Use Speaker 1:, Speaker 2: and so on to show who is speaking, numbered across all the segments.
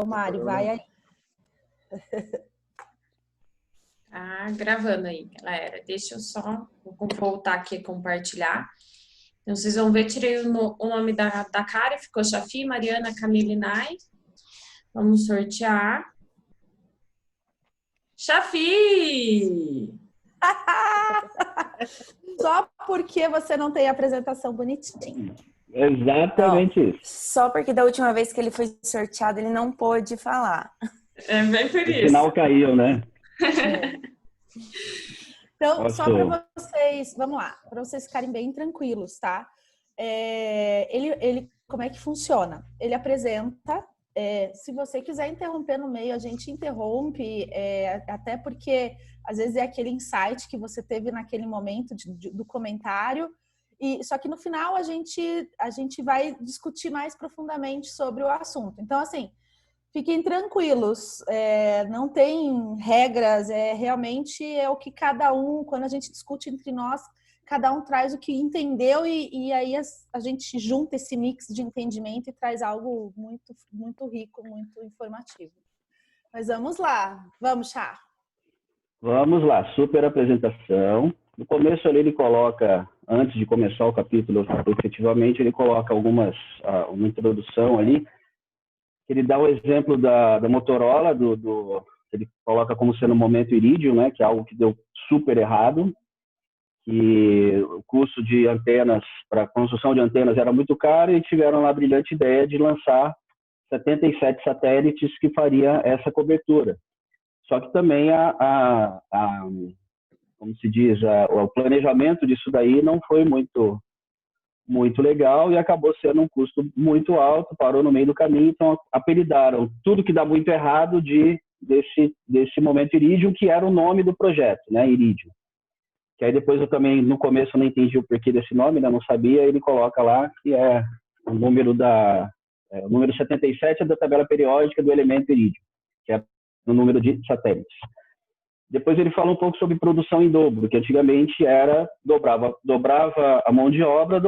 Speaker 1: Mari, vai aí.
Speaker 2: Gravando aí, galera. Deixa eu só voltar aqui a compartilhar. Então, vocês vão ver, tirei o nome da Karen, ficou Chafi, Mariana, Camila e Nai. Vamos sortear. Chafi!
Speaker 1: Só porque você não tem a apresentação bonitinha.
Speaker 3: Exatamente isso.
Speaker 4: Só porque da última vez que ele foi sorteado, ele não pôde falar.
Speaker 2: É bem por isso.
Speaker 3: O sinal caiu, né?
Speaker 1: Então, só para vocês, vamos lá, para vocês ficarem bem tranquilos, tá? Ele como é que funciona? Ele apresenta, se você quiser interromper no meio, a gente interrompe, até porque às vezes é aquele insight que você teve naquele momento do comentário, só que no final a gente vai discutir mais profundamente sobre o assunto. Então, assim, fiquem tranquilos, não tem regras, realmente é o que cada um, quando a gente discute entre nós, cada um traz o que entendeu e aí a gente junta esse mix de entendimento e traz algo muito, muito rico, muito informativo. Mas vamos lá, vamos, Chá.
Speaker 3: Vamos lá, super apresentação. No começo ali ele coloca, antes de começar o capítulo, efetivamente ele coloca uma introdução ali. Ele dá o exemplo da Motorola, ele coloca como sendo o momento Iridium, né, que é algo que deu super errado, que o custo de antenas, para construção de antenas era muito caro e tiveram lá a brilhante ideia de lançar 77 satélites que faria essa cobertura. Só que também como se diz, o planejamento disso daí não foi muito legal e acabou sendo um custo muito alto, parou no meio do caminho, então apelidaram tudo que dá muito errado desse momento Iridium, que era o nome do projeto, né, Iridium. Que aí depois eu também, no começo, eu não entendi o porquê desse nome, né, não sabia, ele coloca lá que é o número o número 77 da tabela periódica do elemento Iridium, que é o número de satélites. Depois ele fala um pouco sobre produção em dobro, que antigamente era dobrava a mão de obra,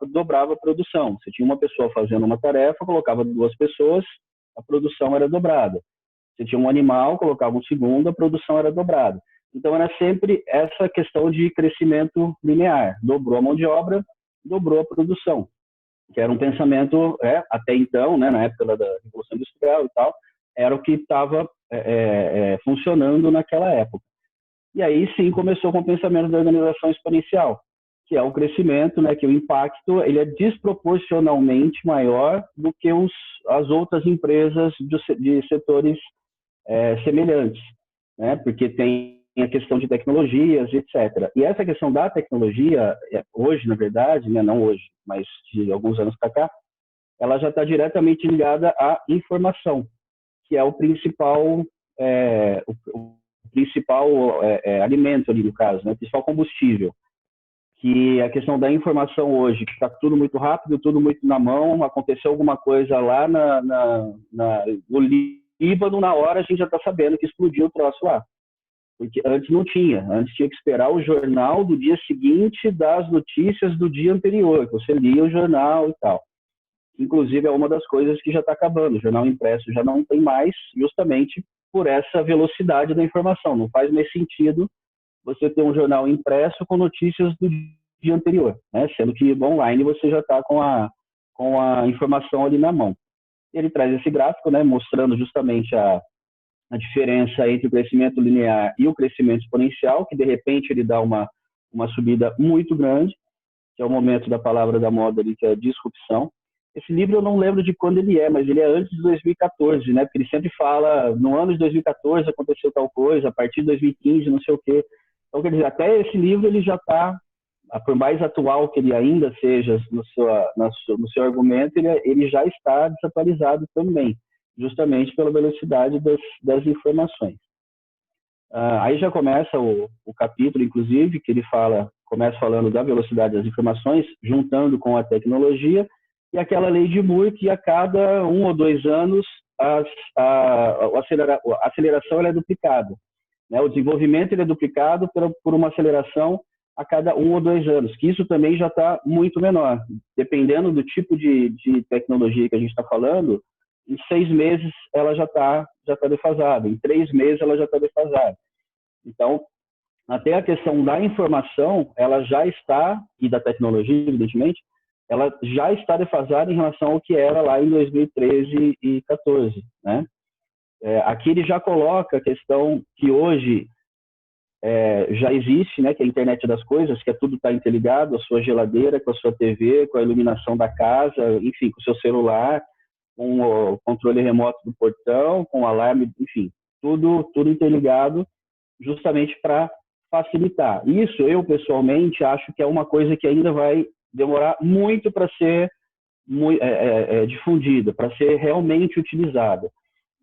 Speaker 3: dobrava a produção. Você tinha uma pessoa fazendo uma tarefa, colocava 2 pessoas, a produção era dobrada. Você tinha um animal, colocava um segundo, a produção era dobrada. Então era sempre essa questão de crescimento linear. Dobrou a mão de obra, dobrou a produção. Que era um pensamento, até então, né, na época da Revolução Industrial e tal, era o que estava funcionando naquela época. E aí sim começou com o pensamento da organização exponencial, que é o crescimento, né, que o impacto ele é desproporcionalmente maior do que as outras empresas de setores semelhantes, né, porque tem a questão de tecnologias, etc. E essa questão da tecnologia, hoje, na verdade, né, não hoje, mas de alguns anos para cá, ela já está diretamente ligada à informação, que é o principal alimento ali no caso, né? O principal combustível, que a questão da informação hoje, que está tudo muito rápido, tudo muito na mão, aconteceu alguma coisa lá no Líbano, na hora a gente já está sabendo que explodiu o troço lá, porque antes não tinha, antes tinha que esperar o jornal do dia seguinte das notícias do dia anterior, que você lia o jornal e tal. Inclusive é uma das coisas que já está acabando, o jornal impresso já não tem mais, justamente por essa velocidade da informação. Não faz mais sentido você ter um jornal impresso com notícias do dia anterior, né? Sendo que online você já está com a informação ali na mão. Ele traz esse gráfico, né, mostrando justamente a diferença entre o crescimento linear e o crescimento exponencial, que de repente ele dá uma subida muito grande, que é o momento da palavra da moda ali, que é a disrupção. Esse livro eu não lembro de quando ele é, mas ele é antes de 2014, né? Porque ele sempre fala, no ano de 2014 aconteceu tal coisa, a partir de 2015 não sei o quê. Então, quer dizer, até esse livro ele já está, por mais atual que ele ainda seja no seu argumento, ele já está desatualizado também, justamente pela velocidade das informações. Aí já começa o capítulo, inclusive, que ele começa falando da velocidade das informações, juntando com a tecnologia, e aquela lei de Moore que a cada 1 ou 2 anos a aceleração ela é duplicada, né? O desenvolvimento ele é duplicado por uma aceleração a cada 1 ou 2 anos, que isso também já está muito menor. Dependendo do tipo de tecnologia que a gente está falando, em 6 meses ela já tá defasada, em 3 meses ela já está defasada. Então, até a questão da informação, ela já está, e da tecnologia, evidentemente, ela já está defasada em relação ao que era lá em 2013 e 14, né? Aqui ele já coloca a questão que hoje já existe, né, que é a internet das coisas, que tudo está interligado, a sua geladeira, com a sua TV, com a iluminação da casa, enfim, com o seu celular, com o controle remoto do portão, com o alarme, enfim, tudo interligado, justamente para facilitar. Isso, eu pessoalmente acho que é uma coisa que ainda vai demorar muito para ser difundida, para ser realmente utilizada.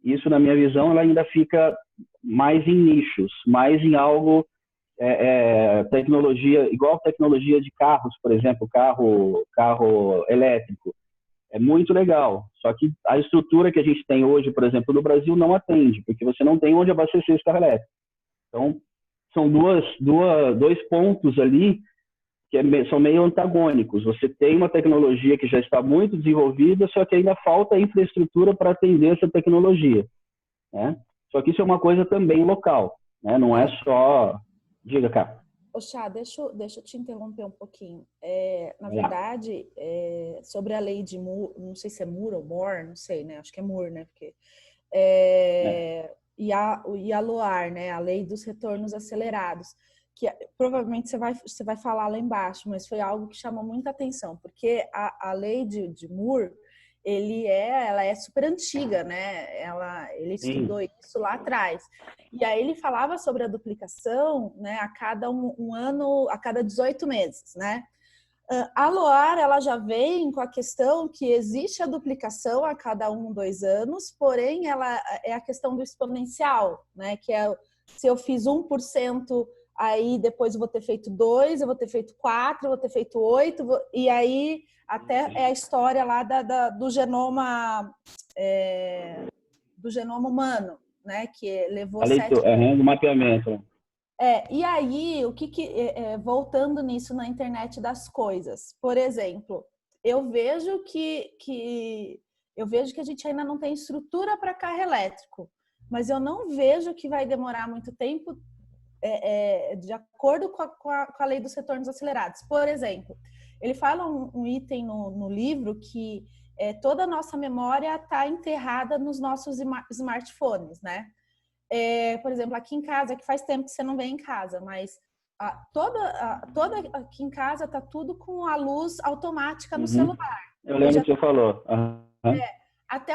Speaker 3: Isso, na minha visão, ela ainda fica mais em nichos, mais em algo, tecnologia, igual tecnologia de carros, por exemplo, carro elétrico. É muito legal, só que a estrutura que a gente tem hoje, por exemplo, no Brasil não atende, porque você não tem onde abastecer esse carro elétrico. Então, são dois pontos ali que são meio antagônicos. Você tem uma tecnologia que já está muito desenvolvida, só que ainda falta infraestrutura para atender essa tecnologia, né? Só que isso é uma coisa também local, né? Não é só... Diga, cá.
Speaker 1: Chá, deixa eu te interromper um pouquinho. Na verdade, sobre a lei de Moore, não sei se é Moore ou Moore, não sei, né? Acho que é Moore, né? Porque, e a LOAR, né? A lei dos retornos acelerados, que provavelmente você vai falar lá embaixo, mas foi algo que chamou muita atenção, porque a lei de Moore, ela é super antiga, né? Ele estudou isso lá atrás. E aí ele falava sobre a duplicação, né? A cada um ano, a cada 18 meses, né? A LOAR, ela já vem com a questão que existe a duplicação a cada 2 anos, porém ela é a questão do exponencial, né? Que se eu fiz 1%, aí depois eu vou ter feito 2, eu vou ter feito 4, eu vou ter feito 8, e aí até a história lá do genoma humano, né? Que levou 7...
Speaker 3: do mapeamento.
Speaker 1: E aí, voltando nisso na internet das coisas, por exemplo, eu vejo que a gente ainda não tem estrutura para carro elétrico, mas eu não vejo que vai demorar muito tempo de acordo com a lei dos retornos acelerados. Por exemplo, ele fala um item no livro que toda a nossa memória está enterrada nos nossos smartphones, né? Por exemplo, aqui em casa, que faz tempo que você não vem em casa, mas toda aqui em casa está tudo com a luz automática no celular.
Speaker 3: Eu lembro que você falou.
Speaker 1: Até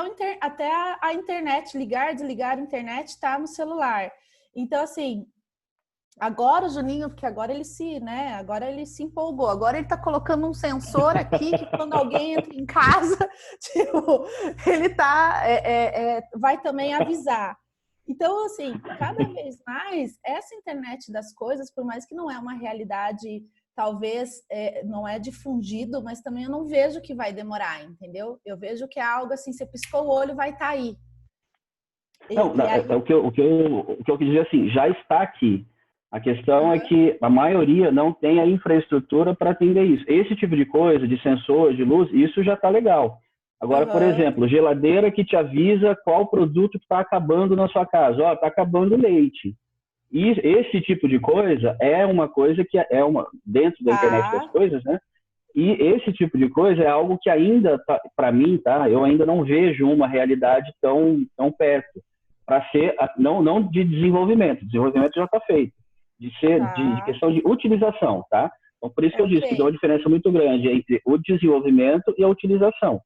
Speaker 1: a internet, ligar, desligar a internet está no celular. Então, assim, agora o Juninho, porque agora ele se empolgou. Agora ele está colocando um sensor aqui que quando alguém entra em casa, tipo, ele vai também avisar. Então, assim, cada vez mais, essa internet das coisas, por mais que não é uma realidade, talvez não é difundido, mas também eu não vejo que vai demorar, entendeu? Eu vejo que é algo assim, você piscou o olho, vai estar aí.
Speaker 3: O que eu quis dizer assim, já está aqui. A questão é que a maioria não tem a infraestrutura para atender isso. Esse tipo de coisa, de sensor, de luz, isso já está legal. Agora, por exemplo, geladeira que te avisa qual produto está acabando na sua casa. Está acabando o leite. E esse tipo de coisa é uma coisa que dentro da internet das coisas, né? E esse tipo de coisa é algo que ainda, para mim, eu ainda não vejo uma realidade tão perto. Para ser, não de desenvolvimento. Desenvolvimento já está feito. De questão de utilização, tá? Então, por isso que eu disse que tem uma diferença muito grande entre o desenvolvimento e a utilização.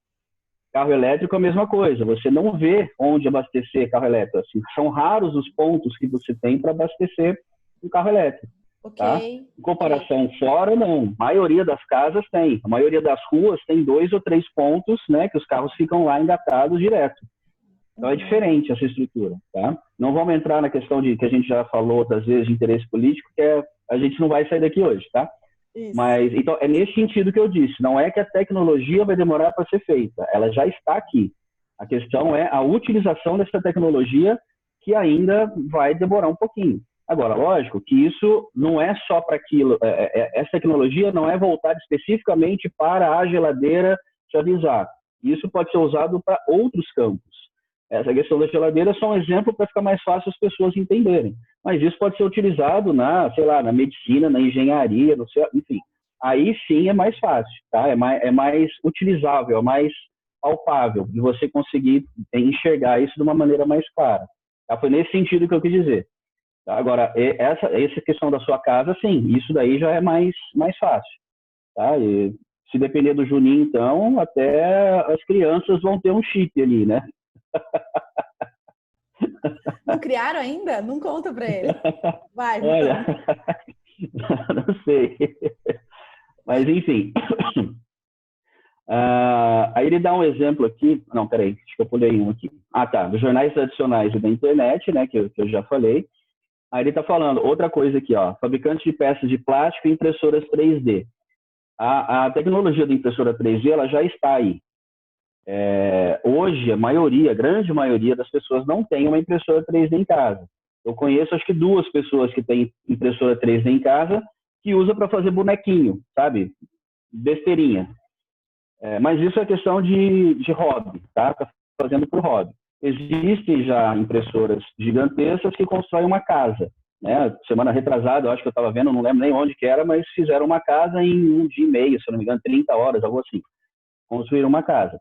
Speaker 3: Carro elétrico é a mesma coisa, você não vê onde abastecer carro elétrico. Assim, são raros os pontos que você tem para abastecer um carro elétrico. Tá? Em comparação fora, não. A maioria das casas tem. A maioria das ruas tem 2 ou 3 pontos, né, que os carros ficam lá engatados direto. Então é diferente essa estrutura. Tá? Não vamos entrar na questão que a gente já falou outras vezes de interesse político, que a gente não vai sair daqui hoje, tá? Isso. Mas, então, é nesse sentido que eu disse. Não é que a tecnologia vai demorar para ser feita. Ela já está aqui. A questão é a utilização dessa tecnologia, que ainda vai demorar um pouquinho. Agora, lógico que isso não é só para aquilo. Essa tecnologia não é voltada especificamente para a geladeira te avisar. Isso pode ser usado para outros campos. Essa questão da geladeira é só um exemplo para ficar mais fácil as pessoas entenderem. Mas isso pode ser utilizado sei lá, na medicina, na engenharia, enfim. Aí sim é mais fácil, tá? É mais utilizável, é mais palpável, de você conseguir enxergar isso de uma maneira mais clara. Tá? Foi nesse sentido que eu quis dizer. Tá? Agora, essa questão da sua casa, sim, isso daí já é mais fácil. Tá? E se depender do Juninho, então, até as crianças vão ter um chip ali, né?
Speaker 1: Não criaram ainda? Não conta pra ele. Vai,
Speaker 3: Olha, não sei. Mas, enfim. Aí ele dá um exemplo aqui. Não, peraí, acho que eu pulei um aqui. Ah, tá. Dos jornais tradicionais e da internet, né, que eu já falei. Aí ele está falando outra coisa aqui, ó. Fabricantes de peças de plástico e impressoras 3D. A tecnologia da impressora 3D, ela já está aí. Hoje, a grande maioria das pessoas não tem uma impressora 3D em casa. Eu conheço, acho que 2 pessoas que têm impressora 3D em casa que usa para fazer bonequinho, sabe? Besteirinha. Mas isso é questão de hobby, tá? Tá fazendo por hobby. Existem já impressoras gigantescas que constroem uma casa, né? Semana retrasada, eu acho que eu estava vendo, não lembro nem onde que era, mas fizeram uma casa em 1 dia e meio, se eu não me engano, 30 horas, algo assim. Construíram uma casa.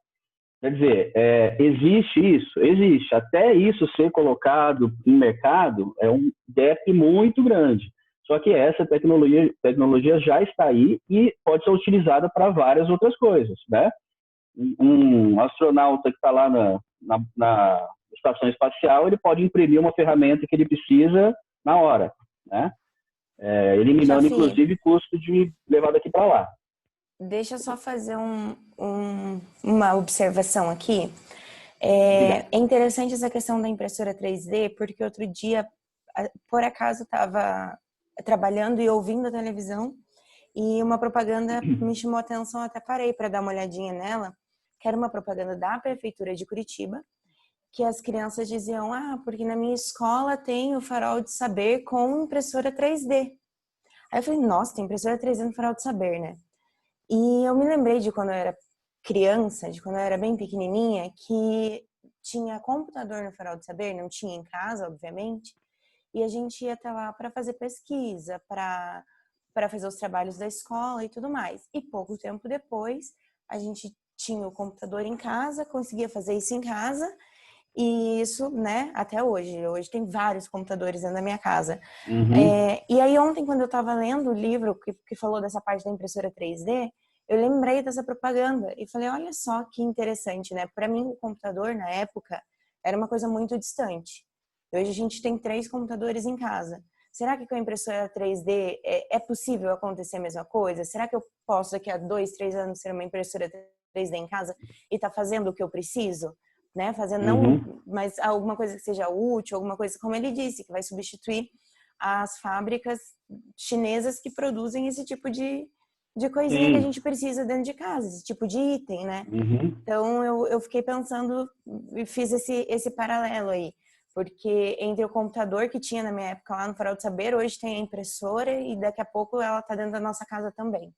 Speaker 3: Quer dizer, existe isso? Existe. Até isso ser colocado em mercado é um gap muito grande. Só que essa tecnologia já está aí e pode ser utilizada para várias outras coisas, né? Um astronauta que está lá na estação espacial, ele pode imprimir uma ferramenta que ele precisa na hora, né? Eliminando, inclusive, custo de levar daqui para lá.
Speaker 4: Deixa eu só fazer uma observação aqui. É interessante essa questão da impressora 3D, porque outro dia, por acaso, estava trabalhando e ouvindo a televisão e uma propaganda me chamou a atenção, até parei para dar uma olhadinha nela, que era uma propaganda da Prefeitura de Curitiba, que as crianças diziam, porque na minha escola tem o farol de saber com impressora 3D. Aí eu falei, nossa, tem impressora 3D no farol de saber, né? E eu me lembrei de quando eu era criança, de quando eu era bem pequenininha, que tinha computador no farol de saber, não tinha em casa, obviamente, e a gente ia até lá para fazer pesquisa, para fazer os trabalhos da escola e tudo mais. E pouco tempo depois, a gente tinha o computador em casa, conseguia fazer isso em casa, e isso, né, até hoje. Hoje tem vários computadores dentro da minha casa.
Speaker 3: Uhum.
Speaker 4: E aí ontem, quando eu estava lendo o livro que falou dessa parte da impressora 3D, eu lembrei dessa propaganda e falei, olha só que interessante, né? Para mim, o computador, na época, era uma coisa muito distante. Hoje a gente tem 3 computadores em casa. Será que com a impressora 3D é possível acontecer a mesma coisa? Será que eu posso, daqui a 2, 3 anos, ter uma impressora 3D em casa e tá fazendo o que eu preciso? Né? Fazendo não, mas alguma coisa que seja útil, alguma coisa, como ele disse, que vai substituir as fábricas chinesas que produzem esse tipo de coisinha que a gente precisa dentro de casa, esse tipo de item, né? Então eu fiquei pensando e fiz esse paralelo aí, porque entre o computador que tinha na minha época lá no Farol de Saber, hoje tem a impressora e daqui a pouco ela tá dentro da nossa casa também.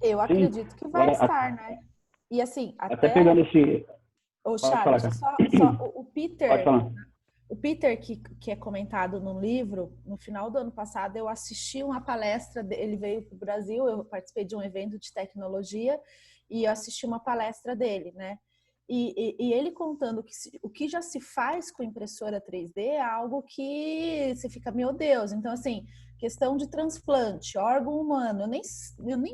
Speaker 1: Eu acredito que vai estar, né? E assim,
Speaker 3: até pegando esse...
Speaker 1: Ô, Chá, deixa só o Peter...
Speaker 3: Pode falar.
Speaker 1: O Peter, que é comentado no livro, no final do ano passado, eu assisti uma palestra, ele veio para o Brasil, eu participei de um evento de tecnologia e eu assisti uma palestra dele, né? E ele contando que o que já se faz com impressora 3D é algo que você fica, meu Deus, então assim, questão de transplante, órgão humano, eu nem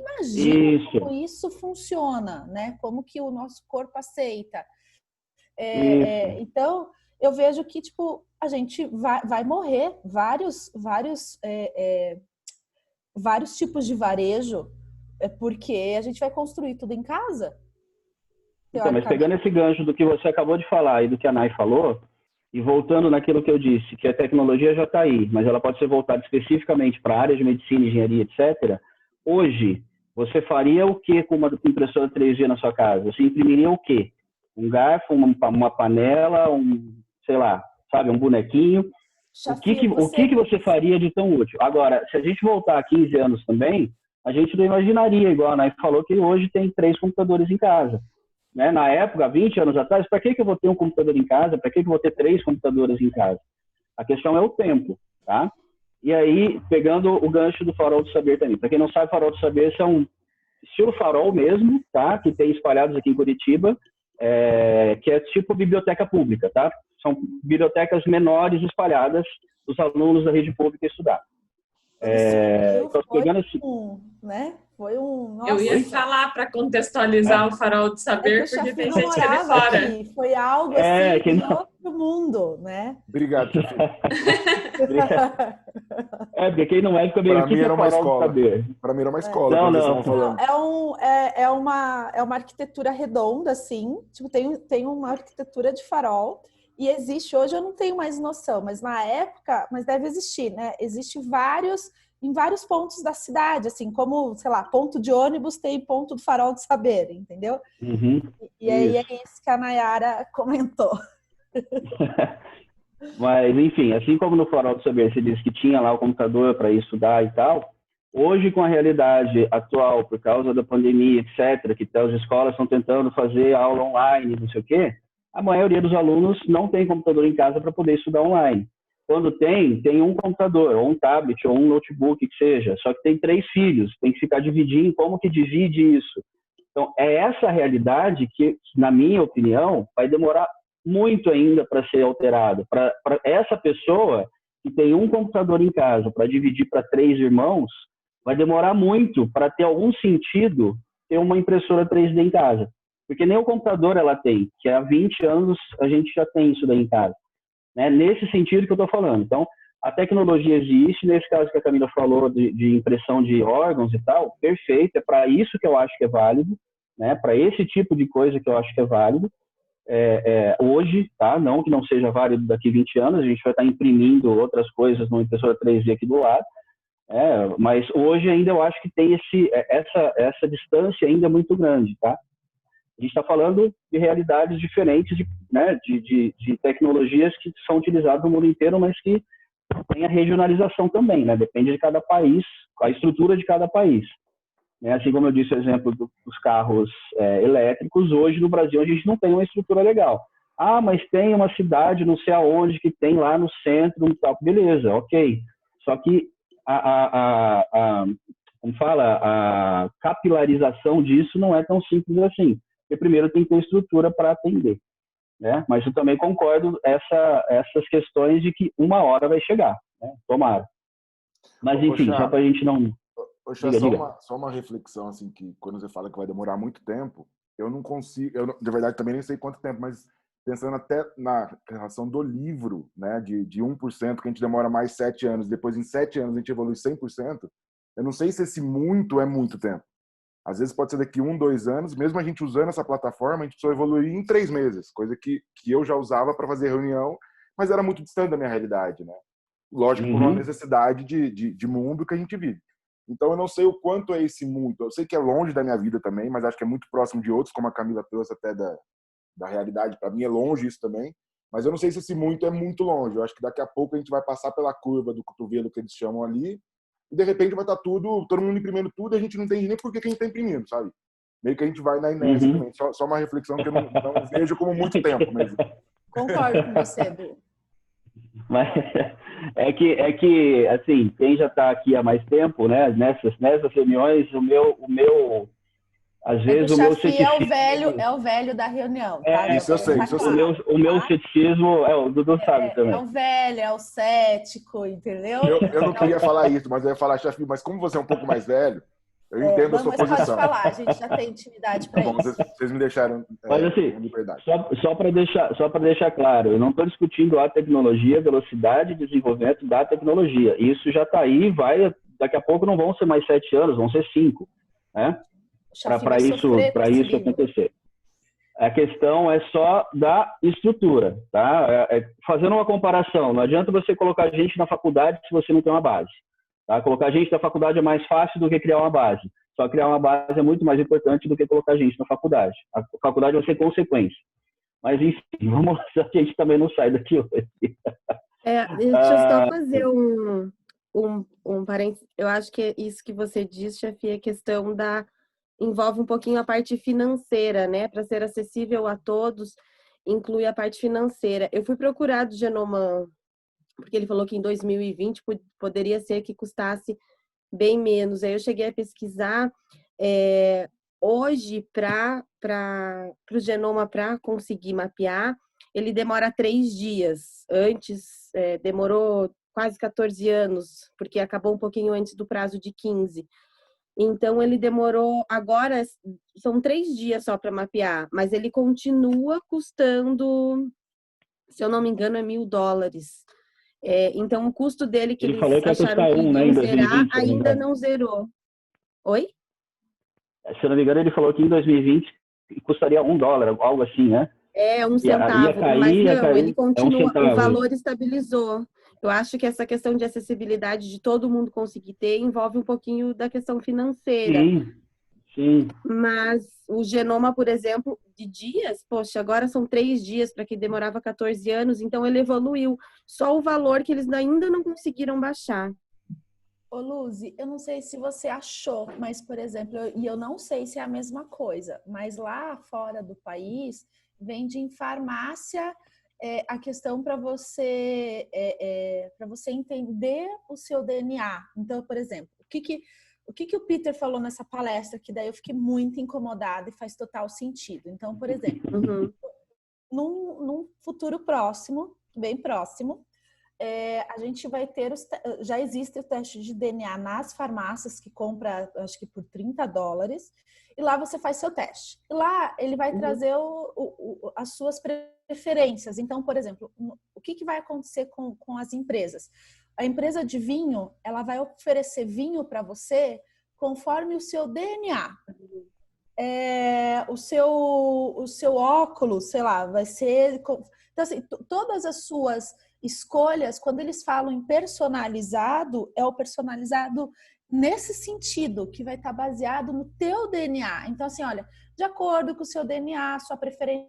Speaker 1: imagino como isso funciona, né? Como que o nosso corpo aceita. Então, eu vejo que, tipo, a gente vai morrer vários tipos de varejo, porque a gente vai construir tudo em casa.
Speaker 3: Então, mas pegando esse gancho do que você acabou de falar e do que a Nay falou, e voltando naquilo que eu disse, que a tecnologia já está aí, mas ela pode ser voltada especificamente para a área de medicina, engenharia, etc. Hoje, você faria o que com uma impressora 3D na sua casa? Você imprimiria o quê? Um garfo, uma panela, sei lá, sabe, um bonequinho. O que você faria de tão útil? Agora, se a gente voltar a 15 anos também, a gente não imaginaria, igual a Nay falou, que hoje tem 3 computadores em casa. né? Na época, 20 anos atrás, para que eu vou ter um computador em casa? Para que eu vou ter 3 computadores em casa? A questão é o tempo, tá? E aí, pegando o gancho do Farol do Saber também. Para quem não sabe, Farol do Saber são estilo farol mesmo, tá? Que tem espalhados aqui em Curitiba, que é tipo biblioteca pública, tá? São bibliotecas menores espalhadas dos alunos da rede pública estudar.
Speaker 1: Então, pegando assim, né? Nossa.
Speaker 2: Eu ia falar para contextualizar o Farol do Saber, porque tem gente ali fora.
Speaker 1: Aqui. Foi algo assim de outro mundo, né?
Speaker 5: Obrigado,
Speaker 3: porque quem não é fica meio
Speaker 5: que
Speaker 3: era uma escola.
Speaker 5: Para mim era uma escola.
Speaker 1: É uma arquitetura redonda, assim. Tipo, tem uma arquitetura de farol. E existe, hoje eu não tenho mais noção, mas na época, mas deve existir, né? Existe em vários pontos da cidade, assim, como, sei lá, ponto de ônibus tem ponto do Farol do Saber, entendeu?
Speaker 3: Uhum,
Speaker 1: e aí é isso que a Nayara comentou.
Speaker 3: Mas, enfim, assim como no Farol do Saber você disse que tinha lá o computador para estudar e tal, hoje com a realidade atual, por causa da pandemia, etc., que as escolas estão tentando fazer aula online, não sei o quê, a maioria dos alunos não tem computador em casa para poder estudar online. Quando tem um computador, ou um tablet, ou um notebook, que seja. Só que tem 3 filhos, tem que ficar dividindo. Como que divide isso? Então, é essa realidade que, na minha opinião, vai demorar muito ainda para ser alterada. Para essa pessoa que tem um computador em casa para dividir para 3 irmãos, vai demorar muito para ter algum sentido ter uma impressora 3D em casa. Porque nem o computador ela tem, que há 20 anos a gente já tem isso daí em casa. Né? Nesse sentido que eu estou falando. Então, a tecnologia existe, nesse caso que a Camila falou de impressão de órgãos e tal, perfeito, é para isso que eu acho que é válido, né? Para esse tipo de coisa que eu acho que é válido. Hoje, tá? Não que não seja válido daqui 20 anos, a gente vai estar imprimindo outras coisas numa impressora 3D aqui do lado, mas hoje ainda eu acho que tem essa distância ainda muito grande, tá? A gente está falando de realidades diferentes, né, de tecnologias que são utilizadas no mundo inteiro, mas que tem a regionalização também, né? Depende de cada país, a estrutura de cada país. Né? Assim como eu disse o exemplo dos carros elétricos, hoje no Brasil a gente não tem uma estrutura legal. Ah, mas tem uma cidade não sei aonde que tem lá no centro, e tal. Beleza, ok. Só que como fala, a capilarização disso não é tão simples assim. Porque primeiro tem que ter estrutura para atender, né? Mas eu também concordo essas questões de que uma hora vai chegar, né? Tomara. Mas enfim, só para a gente não...
Speaker 5: Só uma reflexão, assim, que quando você fala que vai demorar muito tempo, eu não consigo, de verdade também nem sei quanto tempo, mas pensando até na relação do livro, né, de 1%, que a gente demora mais 7 anos, depois em 7 anos a gente evolui 100%, eu não sei se esse muito é muito tempo. Às vezes pode ser daqui 1, 2 anos, mesmo a gente usando essa plataforma, a gente só evoluir em 3 meses, coisa que eu já usava para fazer reunião, mas era muito distante da minha realidade, né? Lógico, por uma necessidade de mundo que a gente vive. Então eu não sei o quanto é esse muito. Eu sei que é longe da minha vida também, mas acho que é muito próximo de outros, como a Camila trouxe até da realidade. Para mim é longe isso também, mas eu não sei se esse muito é muito longe. Eu acho que daqui a pouco a gente vai passar pela curva do cotovelo que eles chamam ali, e de repente vai estar todo mundo imprimindo tudo e a gente não entende nem por que a gente está imprimindo, sabe? Meio que a gente vai na inércia também. Só uma reflexão que eu não vejo como muito tempo mesmo.
Speaker 1: Concordo com você, Du.
Speaker 3: Mas é que assim, quem já está aqui há mais tempo, né, nessas reuniões, o meu às vezes o meu ceticismo
Speaker 1: é o velho da reunião, tá?
Speaker 5: Isso eu sei, isso eu sei.
Speaker 3: O meu ceticismo, o Dudu sabe também.
Speaker 1: É o velho, é o cético, entendeu?
Speaker 5: Eu não queria falar isso, mas eu ia falar, chefe, mas como você é um pouco mais velho, eu entendo a sua posição.
Speaker 1: Mas pode falar, a gente já tem intimidade para isso.
Speaker 5: Vocês me deixaram
Speaker 3: mas, assim,
Speaker 5: liberdade.
Speaker 3: Só para deixar claro, eu não estou discutindo a tecnologia, a velocidade de desenvolvimento da tecnologia. Isso já está aí, daqui a pouco não vão ser mais 7 anos, vão ser 5, né? Para isso acontecer. A questão é só da estrutura, tá? Fazendo uma comparação, não adianta você colocar gente na faculdade se você não tem uma base. Tá? Colocar gente na faculdade é mais fácil do que criar uma base. Só criar uma base é muito mais importante do que colocar gente na faculdade. A faculdade vai ser consequência. Mas, enfim, a gente também não sai daqui hoje.
Speaker 6: Deixa eu só fazer um parênteses. Eu acho que isso que você disse, chefe, é questão da
Speaker 7: envolve um pouquinho a parte financeira, né? Para ser acessível a todos, inclui a parte financeira. Eu fui procurar do genoma, porque ele falou que em 2020 poderia ser que custasse bem menos. Aí eu cheguei a pesquisar. Hoje, para o genoma, para conseguir mapear, ele demora 3 dias. Antes, demorou quase 14 anos, porque acabou um pouquinho antes do prazo de 15. Então, ele demorou... Agora, são 3 dias só para mapear, mas ele continua custando, se eu não me engano, é $1.000. Então, o custo dele que
Speaker 3: Ele
Speaker 7: eles
Speaker 3: falou que ia
Speaker 7: acharam
Speaker 3: custar
Speaker 7: que
Speaker 3: né,
Speaker 7: iriam
Speaker 3: em
Speaker 7: zerar,
Speaker 3: 2020, se eu não me
Speaker 7: ainda
Speaker 3: engano.
Speaker 7: não zerou. Oi?
Speaker 3: Se eu não me engano, ele falou que em 2020 custaria $1, algo assim, né?
Speaker 7: Um
Speaker 3: Ia
Speaker 7: centavo, mas
Speaker 3: cair,
Speaker 7: não, ele
Speaker 3: é um
Speaker 7: continua, o
Speaker 3: centavo.
Speaker 7: valor estabilizou. Eu acho que essa questão de acessibilidade de todo mundo conseguir ter envolve um pouquinho da questão financeira.
Speaker 3: Sim.
Speaker 7: Mas o genoma, por exemplo, de dias, poxa, agora são 3 dias para quem demorava 14 anos, então ele evoluiu. Só o valor que eles ainda não conseguiram baixar.
Speaker 1: Ô, Luzi, eu não sei se você achou, mas, por exemplo, eu não sei se é a mesma coisa, mas lá fora do país, vende em farmácia a questão para você, para você entender o seu DNA. Então, por exemplo, o que o Peter falou nessa palestra, que daí eu fiquei muito incomodada e faz total sentido. Então, por exemplo, num futuro próximo, bem próximo, a gente vai ter já existe o teste de DNA nas farmácias que compra, acho que por $30, e lá você faz seu teste. E lá ele vai trazer as suas preferências. Então, por exemplo, o que vai acontecer com as empresas? A empresa de vinho, ela vai oferecer vinho para você conforme o seu DNA. O seu óculos, sei lá, vai ser... Então, assim, todas as suas escolhas, quando eles falam em personalizado, é o personalizado nesse sentido, que vai estar baseado no teu DNA. Então, assim, olha, de acordo com o seu DNA, sua preferência,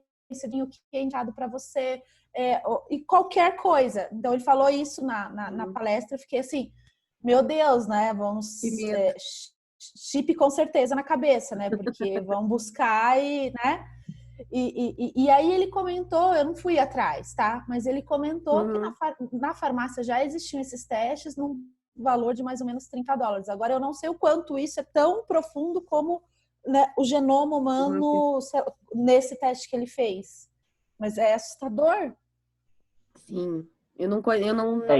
Speaker 1: o que é indicado para você, e qualquer coisa. Então, ele falou isso na palestra, eu fiquei assim, meu Deus, né? Vamos... chip com certeza na cabeça, né? Porque vão buscar né? E aí ele comentou, eu não fui atrás, tá? Mas ele comentou que na farmácia já existiam esses testes num valor de mais ou menos $30. Agora eu não sei o quanto isso é tão profundo como, né, o genoma humano nesse teste que ele fez. Mas é assustador.
Speaker 7: Sim, eu não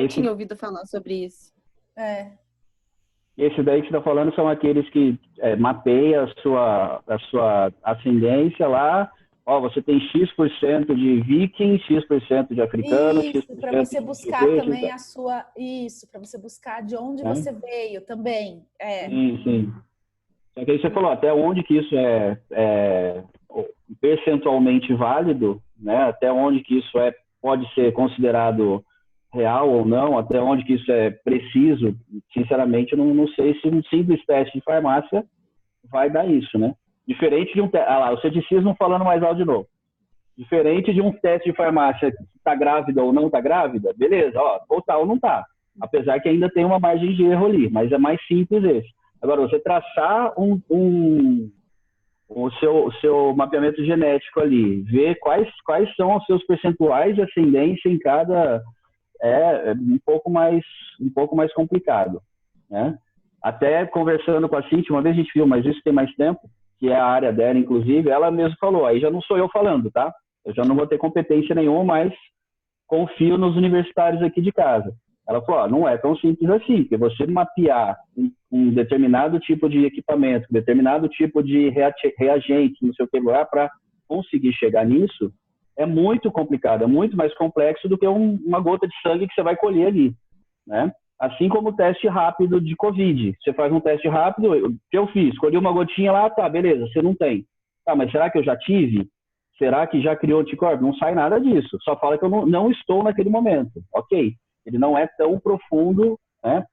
Speaker 7: tinha ouvido falar sobre isso.
Speaker 3: Esse daí que você está falando são aqueles que mapeia a sua ascendência lá. Ó, você tem X% de viking, X% de africano,
Speaker 1: Isso, para você buscar também a sua... Isso, para você buscar de onde você veio também.
Speaker 3: Sim. Só que aí você falou, até onde que isso é percentualmente válido, né? Até onde que isso pode ser considerado real ou não, até onde que isso é preciso, sinceramente, eu não sei se um simples teste de farmácia vai dar isso, né? Diferente de um teste... o ceticismo falando mais alto de novo. Diferente de um teste de farmácia que está grávida ou não está grávida, beleza, ou tá ou não tá. Apesar que ainda tem uma margem de erro ali, mas é mais simples esse. Agora, você traçar o seu mapeamento genético ali, ver quais são os seus percentuais de ascendência em cada... é um pouco mais complicado, né? Até conversando com a Cintia, uma vez a gente viu, mas isso tem mais tempo, que é a área dela, inclusive, ela mesma falou, aí já não sou eu falando, tá? Eu já não vou ter competência nenhuma, mas confio nos universitários aqui de casa. Ela falou, não é tão simples assim, porque você mapear um determinado tipo de equipamento, determinado tipo de reagente, não sei o que lá, para conseguir chegar nisso, é muito complicado, é muito mais complexo do que uma gota de sangue que você vai colher ali, né? Assim como o teste rápido de Covid. Você faz um teste rápido, que eu fiz, escolhi uma gotinha lá, tá, beleza, você não tem. Tá, mas será que eu já tive? Será que já criou anticorpo? Não sai nada disso, só fala que eu não estou naquele momento. Ok, ele não é tão profundo, né?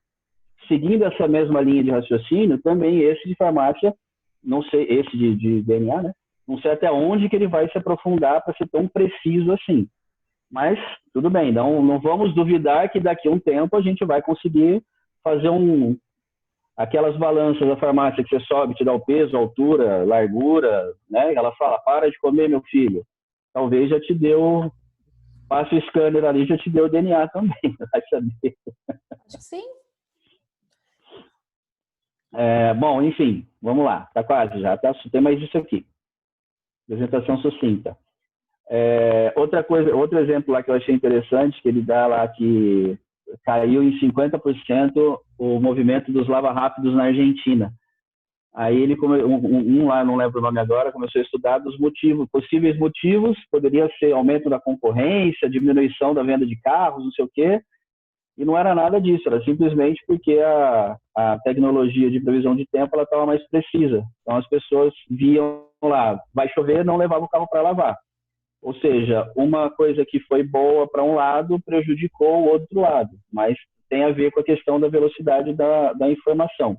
Speaker 3: Seguindo essa mesma linha de raciocínio, também esse de farmácia, não sei, esse de DNA, né? Não sei até onde que ele vai se aprofundar para ser tão preciso assim. Mas, tudo bem, não vamos duvidar que daqui a um tempo a gente vai conseguir fazer aquelas balanças da farmácia que você sobe, te dá o peso, a altura, largura, né? Ela fala, para de comer, meu filho. Talvez já te deu, passa o scanner ali, já te deu o DNA também, vai saber.
Speaker 1: Acho que sim.
Speaker 3: Bom, enfim, vamos lá, tá quase já, tá? Tem mais isso aqui. Apresentação sucinta. Outra coisa, outro exemplo lá que eu achei interessante, que ele dá lá que caiu em 50% o movimento dos lava-rápidos na Argentina. Aí ele, lá, não lembro o nome agora, começou a estudar dos motivos, possíveis motivos, poderia ser aumento da concorrência, diminuição da venda de carros, não sei o quê, e não era nada disso, era simplesmente porque a tecnologia de previsão de tempo ela estava mais precisa. Então as pessoas viam lá, vai chover, não levava o carro para lavar. Ou seja, uma coisa que foi boa para um lado prejudicou o outro lado, mas tem a ver com a questão da velocidade da informação.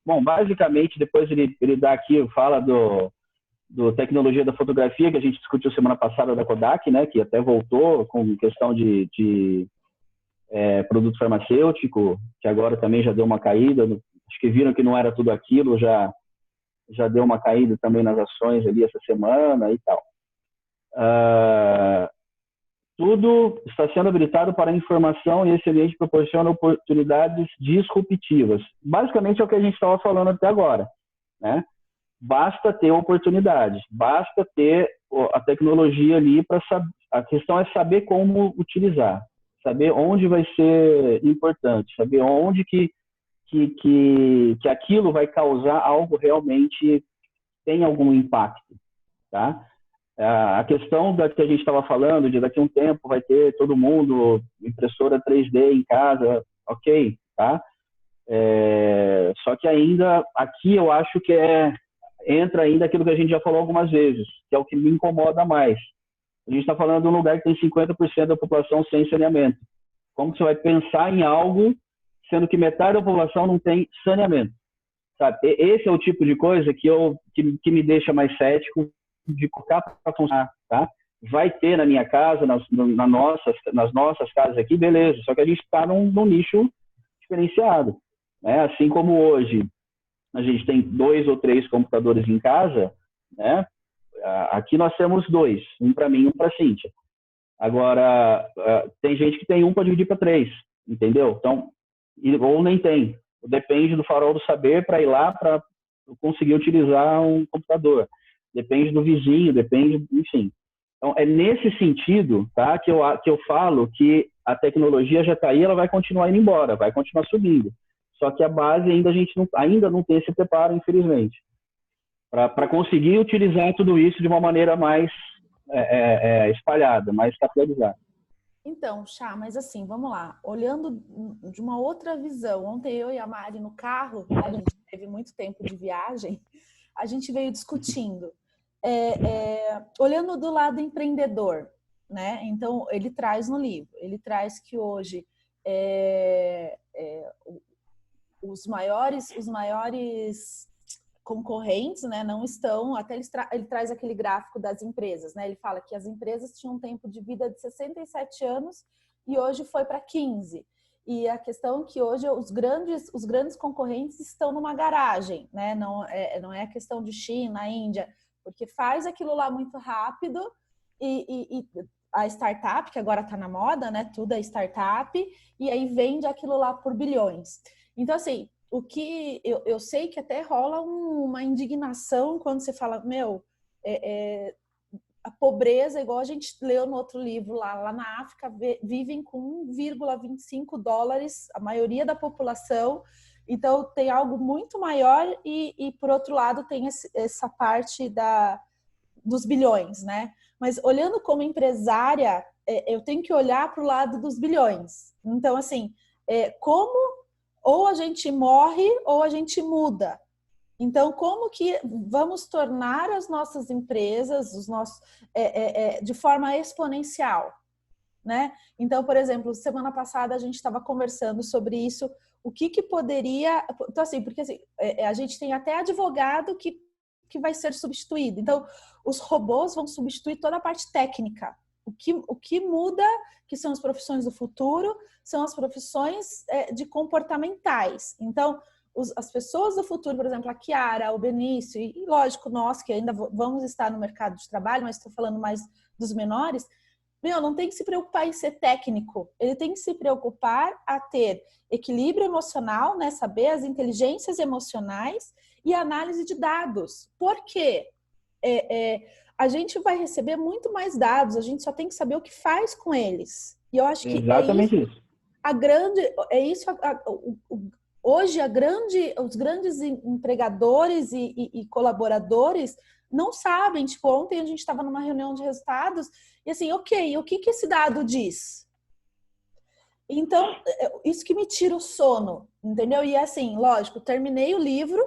Speaker 3: Bom, basicamente, depois ele dá aqui, fala do tecnologia da fotografia, que a gente discutiu semana passada da Kodak, né, que até voltou com questão de produto farmacêutico, que agora também já deu uma caída. Acho que viram que não era tudo aquilo, já deu uma caída também nas ações ali essa semana e tal. Tudo está sendo habilitado para a informação e esse ambiente proporciona oportunidades disruptivas. Basicamente é o que a gente estava falando até agora, né? Basta ter oportunidade, basta ter a tecnologia ali para saber. A questão é saber como utilizar, saber onde vai ser importante, saber onde que aquilo vai causar algo realmente tem algum impacto, tá? A questão da que a gente estava falando, de daqui a um tempo vai ter todo mundo impressora 3D em casa, ok, tá? Só que ainda, aqui eu acho que entra ainda aquilo que a gente já falou algumas vezes, que é o que me incomoda mais. A gente está falando de um lugar que tem 50% da população sem saneamento. Como que você vai pensar em algo sendo que metade da população não tem saneamento? Sabe? Esse é o tipo de coisa que me deixa mais cético de colocar para funcionar, tá? Vai ter na minha casa, nas nossas casas aqui, beleza, só que a gente está num nicho diferenciado, né? Assim como hoje a gente tem 2 ou 3 computadores em casa, né? Aqui nós temos 2, um para mim e um para a Cíntia. Agora, tem gente que tem um para dividir para 3, entendeu? Então, ou nem tem. Depende do farol do saber para ir lá para conseguir utilizar um computador. Depende do vizinho, depende, enfim. Então, é nesse sentido, tá, que eu falo que a tecnologia já está aí, ela vai continuar indo embora, vai continuar subindo. Só que a base a gente ainda não tem esse preparo, infelizmente, para conseguir utilizar tudo isso de uma maneira mais espalhada, mais capitalizada.
Speaker 1: Então, Chá, mas assim, vamos lá. Olhando de uma outra visão, ontem eu e a Mari no carro, a gente teve muito tempo de viagem, a gente veio discutindo. Olhando do lado empreendedor, né? Então, ele traz no livro, ele traz que hoje os maiores concorrentes, né, não estão, até ele traz aquele gráfico das empresas, né? Ele fala que as empresas tinham um tempo de vida de 67 anos e hoje foi para 15. E a questão é que hoje os grandes concorrentes estão numa garagem, né? Não é a questão de China, Índia, porque faz aquilo lá muito rápido e a startup, que agora está na moda, né? Tudo é startup, e aí vende aquilo lá por bilhões. Então, assim, o que eu sei que até rola uma indignação quando você fala, a pobreza, igual a gente leu no outro livro, lá na África, vivem com $1,25, a maioria da população. Então, tem algo muito maior e por outro lado, tem essa parte dos bilhões, né? Mas olhando como empresária, eu tenho que olhar para o lado dos bilhões. Então, assim, como ou a gente morre ou a gente muda. Então, como que vamos tornar as nossas empresas, de forma exponencial, né? Então, por exemplo, semana passada a gente estava conversando sobre isso, o que poderia... Então, assim, porque assim, a gente tem até advogado que vai ser substituído. Então, os robôs vão substituir toda a parte técnica, O que muda, que são as profissões do futuro, são as profissões de comportamentais. Então, as pessoas do futuro, por exemplo, a Chiara, o Benício, e lógico, nós que ainda vamos estar no mercado de trabalho, mas estou falando mais dos menores, não tem que se preocupar em ser técnico, ele tem que se preocupar a ter equilíbrio emocional, né? Saber as inteligências emocionais e análise de dados. Por quê? A gente vai receber muito mais dados, a gente só tem que saber o que faz com eles. E eu acho que
Speaker 3: exatamente isso.
Speaker 1: Hoje, os grandes empregadores e colaboradores não sabem. Tipo, ontem a gente estava numa reunião de resultados e assim, ok, o que esse dado diz? Então, isso que me tira o sono, entendeu? E assim, lógico, terminei o livro,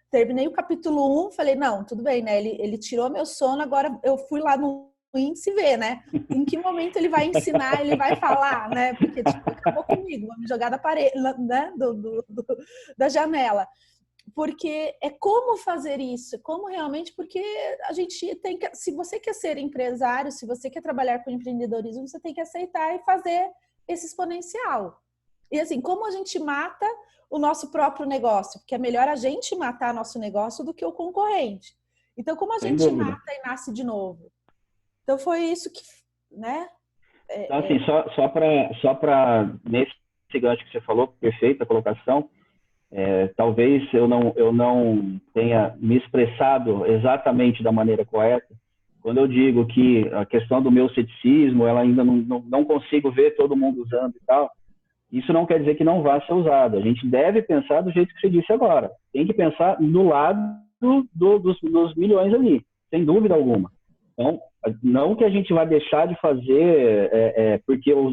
Speaker 1: terminei o capítulo 1, falei, não, tudo bem, né? Ele tirou meu sono, agora eu fui lá no índice ver, né? Em que momento ele vai ensinar, ele vai falar, né? Porque, tipo, acabou comigo, vou me jogar da parede, né? Da janela. Porque é como fazer isso, como realmente, porque a gente tem que, se você quer ser empresário, se você quer trabalhar com empreendedorismo, você tem que aceitar e fazer esse exponencial. E assim, como a gente mata o nosso próprio negócio? Porque é melhor a gente matar nosso negócio do que o concorrente. Então, como a gente mata e nasce de novo? Então, foi isso que, né?
Speaker 3: Então, assim, só para nesse gancho que você falou, perfeita colocação, talvez eu não tenha me expressado exatamente da maneira correta, quando eu digo que a questão do meu ceticismo, ela ainda não consigo ver todo mundo usando e tal, isso não quer dizer que não vá ser usado. A gente deve pensar do jeito que você disse agora. Tem que pensar no lado dos milhões ali, sem dúvida alguma. Então, não que a gente vai deixar de fazer porque eu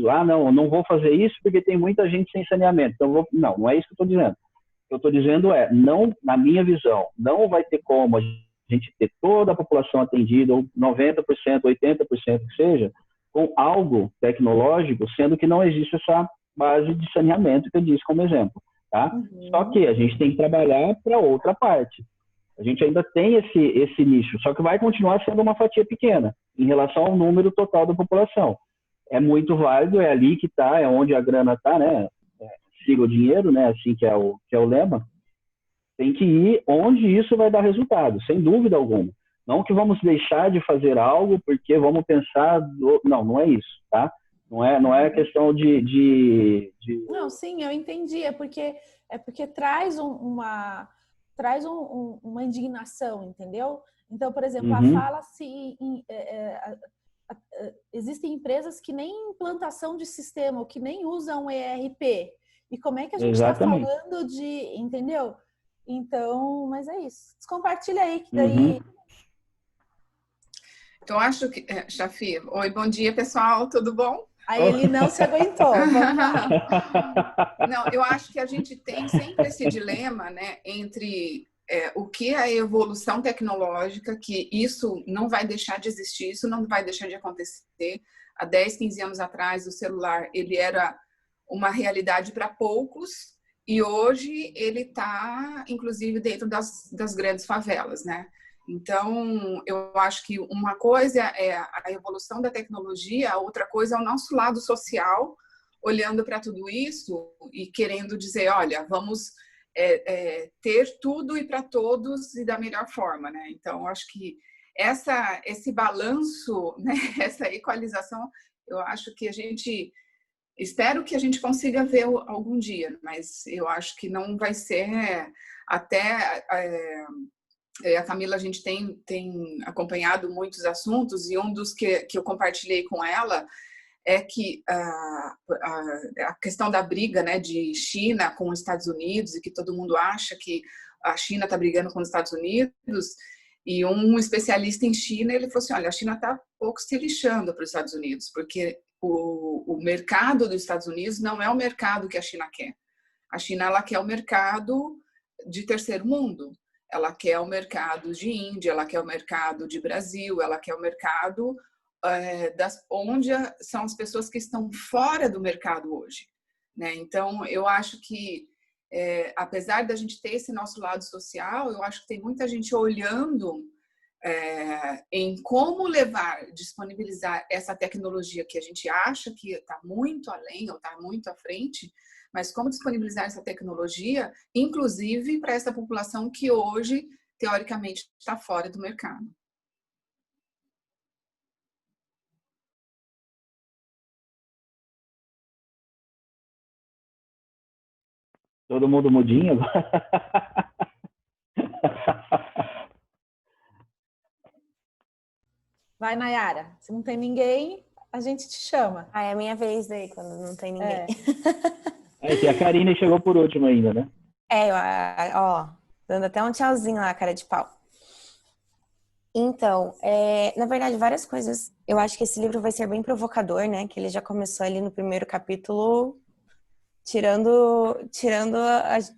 Speaker 3: não vou fazer isso porque tem muita gente sem saneamento. Então, não é isso que eu estou dizendo. O que eu estou dizendo não, na minha visão, não vai ter como a gente ter toda a população atendida, ou 90%, 80% que seja, com algo tecnológico, sendo que não existe essa base de saneamento que eu disse como exemplo. Tá? Uhum. Só que a gente tem que trabalhar para outra parte. A gente ainda tem esse nicho, só que vai continuar sendo uma fatia pequena em relação ao número total da população. É muito válido, é ali que está, é onde a grana está, né? Siga o dinheiro, né? Assim que é o lema. Tem que ir onde isso vai dar resultado, sem dúvida alguma. Não que vamos deixar de fazer algo porque vamos pensar... Não é isso, tá? Não é questão de...
Speaker 1: Não, sim, eu entendi. É porque traz uma indignação, entendeu? Então, por exemplo, fala-se existem empresas que nem implantação de sistema, ou que nem usam ERP. E como é que a gente está falando de... Entendeu? Então, mas é isso. Compartilha aí, que daí...
Speaker 8: Então, acho que... Chafi, oi, bom dia, pessoal, tudo bom?
Speaker 1: Aí ele não se aguentou.
Speaker 8: Não, eu acho que a gente tem sempre esse dilema, né, entre o que é a evolução tecnológica, que isso não vai deixar de existir, isso não vai deixar de acontecer. Há 10, 15 anos atrás, o celular ele era uma realidade para poucos, e hoje ele está, inclusive, dentro das grandes favelas, né? Então, eu acho que uma coisa é a evolução da tecnologia, a outra coisa é o nosso lado social, olhando para tudo isso e querendo dizer, olha, vamos ter tudo e para todos e da melhor forma, né? Então, eu acho que esse balanço, né? Essa equalização, eu acho que espero que a gente consiga ver algum dia, mas eu acho que não vai ser até... A Camila, a gente tem acompanhado muitos assuntos, e um dos que eu compartilhei com ela é que a questão da briga, né, de China com os Estados Unidos, e que todo mundo acha que a China está brigando com os Estados Unidos, e um especialista em China, ele falou assim, olha, a China está pouco se lixando para os Estados Unidos, porque o mercado dos Estados Unidos não é o mercado que a China quer. A China, ela quer o mercado de terceiro mundo. Ela quer o mercado de Índia, ela quer o mercado de Brasil, ela quer o mercado onde são as pessoas que estão fora do mercado hoje, né? Então, eu acho que, apesar da gente ter esse nosso lado social, eu acho que tem muita gente olhando em como levar, disponibilizar essa tecnologia que a gente acha que está muito além ou está muito à frente, mas como disponibilizar essa tecnologia, inclusive para essa população que hoje, teoricamente, está fora do mercado.
Speaker 3: Todo mundo mudinho?
Speaker 1: Vai, Nayara. Se não tem ninguém, a gente te chama.
Speaker 4: Ah, é a minha vez daí, quando não tem ninguém.
Speaker 3: Que a Karine chegou por último ainda, né?
Speaker 4: Ó, dando até um tchauzinho lá, cara de pau. Então, na verdade, várias coisas. Eu acho que esse livro vai ser bem provocador, né? Que ele já começou ali no primeiro capítulo, tirando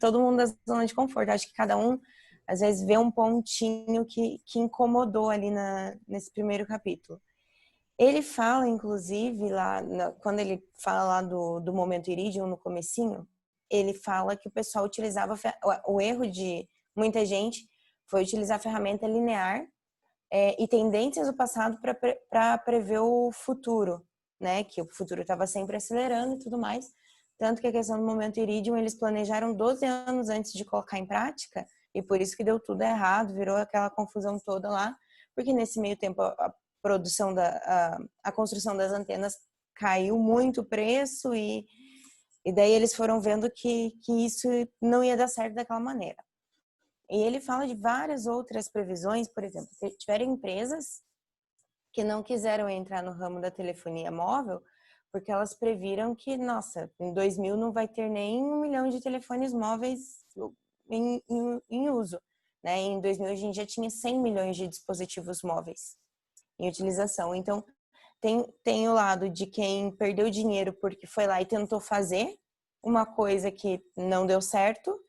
Speaker 4: todo mundo da zona de conforto. Acho que cada um, às vezes, vê um pontinho que incomodou ali nesse primeiro capítulo. Ele fala, inclusive, quando ele fala lá do momento Iridium, no comecinho, ele fala que o pessoal utilizava, o erro de muita gente foi utilizar a ferramenta linear e tendências do passado para prever o futuro, né? Que o futuro estava sempre acelerando e tudo mais. Tanto que a questão do momento Iridium, eles planejaram 12 anos antes de colocar em prática, e por isso que deu tudo errado, virou aquela confusão toda lá, porque nesse meio tempo a construção das antenas caiu muito o preço e daí eles foram vendo que isso não ia dar certo daquela maneira. E ele fala de várias outras previsões, por exemplo, tiveram empresas que não quiseram entrar no ramo da telefonia móvel porque elas previram que, nossa, em 2000 não vai ter nem 1 milhão de telefones móveis em uso, né? Em 2000 a gente já tinha 100 milhões de dispositivos móveis em utilização. Então, tem o lado de quem perdeu dinheiro porque foi lá e tentou fazer uma coisa que não deu certo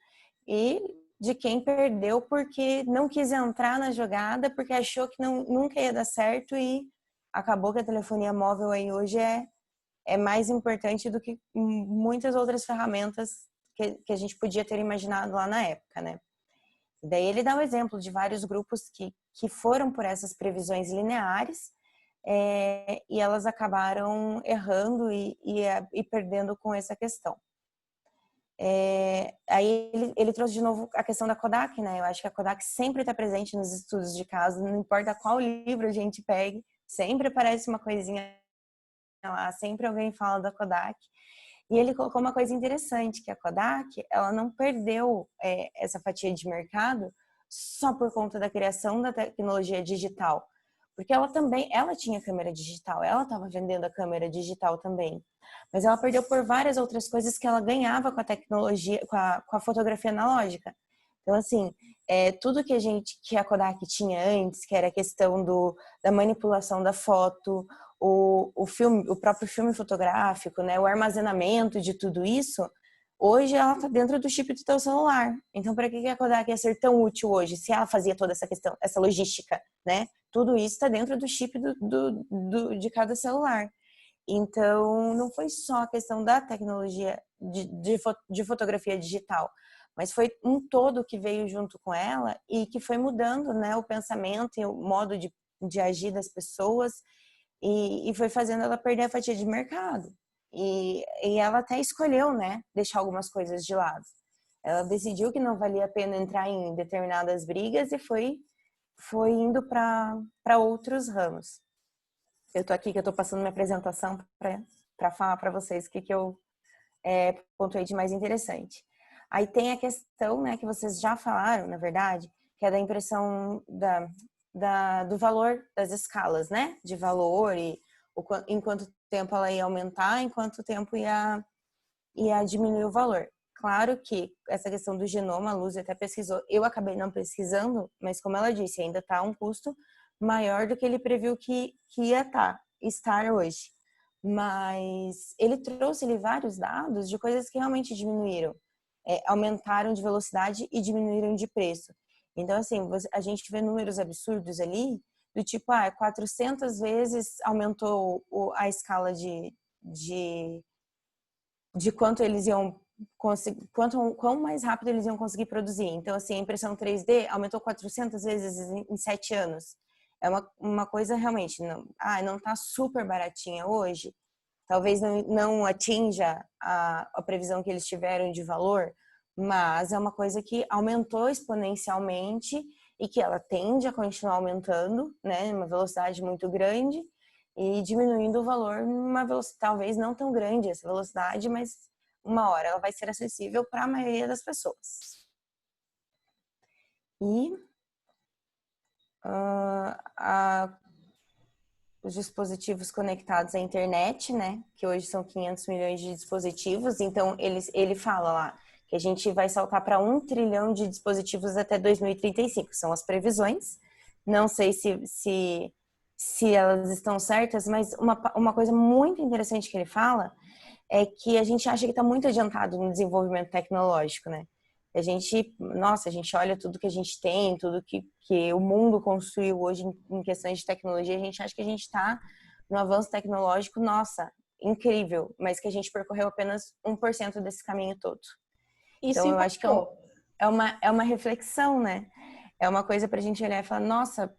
Speaker 4: e de quem perdeu porque não quis entrar na jogada, porque achou que nunca ia dar certo e acabou que a telefonia móvel aí hoje é mais importante do que muitas outras ferramentas que a gente podia ter imaginado lá na época, né? E daí ele dá o exemplo de vários grupos que foram por essas previsões lineares e elas acabaram errando e perdendo com essa questão. Aí ele trouxe de novo a questão da Kodak, né? Eu acho que a Kodak sempre está presente nos estudos de caso, não importa qual livro a gente pegue, sempre aparece uma coisinha lá, sempre alguém fala da Kodak. E ele colocou uma coisa interessante, que a Kodak, ela não perdeu essa fatia de mercado só por conta da criação da tecnologia digital, porque ela tinha câmera digital, ela estava vendendo a câmera digital também, mas ela perdeu por várias outras coisas que ela ganhava com a tecnologia, com a fotografia analógica. Então, assim, tudo que a Kodak tinha antes, que era a questão da manipulação da foto, o próprio filme fotográfico, né, o armazenamento de tudo isso, hoje ela está dentro do chip do teu celular. Então, para que a Kodak ia ser tão útil hoje, se ela fazia toda essa questão, essa logística, né? Tudo isso está dentro do chip de cada celular. Então, não foi só a questão da tecnologia de fotografia digital, mas foi um todo que veio junto com ela e que foi mudando, né, o pensamento e o modo de agir das pessoas e foi fazendo ela perder a fatia de mercado. E ela até escolheu, né, deixar algumas coisas de lado. Ela decidiu que não valia a pena entrar em determinadas brigas e foi indo para outros ramos. Eu tô aqui que eu tô passando minha apresentação para falar para vocês o que eu pontuei de mais interessante. Aí tem a questão, né, que vocês já falaram, na verdade, que é da impressão do valor das escalas, né, de valor e em quanto tempo ela ia aumentar, em quanto tempo ia diminuir o valor. Claro que essa questão do genoma, a Lúcia até pesquisou, eu acabei não pesquisando, mas como ela disse, ainda está um custo maior do que ele previu que ia estar hoje. Mas ele trouxe vários dados de coisas que realmente diminuíram, aumentaram de velocidade e diminuíram de preço. Então, assim, a gente vê números absurdos ali, do tipo, 400 vezes aumentou a escala de quanto eles iam conseguir, quão mais rápido eles iam conseguir produzir. Então, assim, a impressão 3D aumentou 400 vezes em 7 anos. É uma coisa realmente, não tá super baratinha hoje, talvez não atinja a previsão que eles tiveram de valor, mas é uma coisa que aumentou exponencialmente e que ela tende a continuar aumentando, né, uma velocidade muito grande e diminuindo o valor numa velocidade talvez não tão grande essa velocidade, mas uma hora ela vai ser acessível para a maioria das pessoas. E os dispositivos conectados à internet, né, que hoje são 500 milhões de dispositivos, então ele fala lá que a gente vai saltar para 1 trilhão de dispositivos até 2035, são as previsões, não sei se elas estão certas, mas uma coisa muito interessante que ele fala é que a gente acha que está muito adiantado no desenvolvimento tecnológico, né? A gente olha tudo que a gente tem, tudo que o mundo construiu hoje em questões de tecnologia, a gente acha que a gente está no avanço tecnológico, nossa, incrível, mas que a gente percorreu apenas 1% desse caminho todo. Então, eu acho que é uma reflexão, né? É uma coisa para a gente olhar e falar, nossa,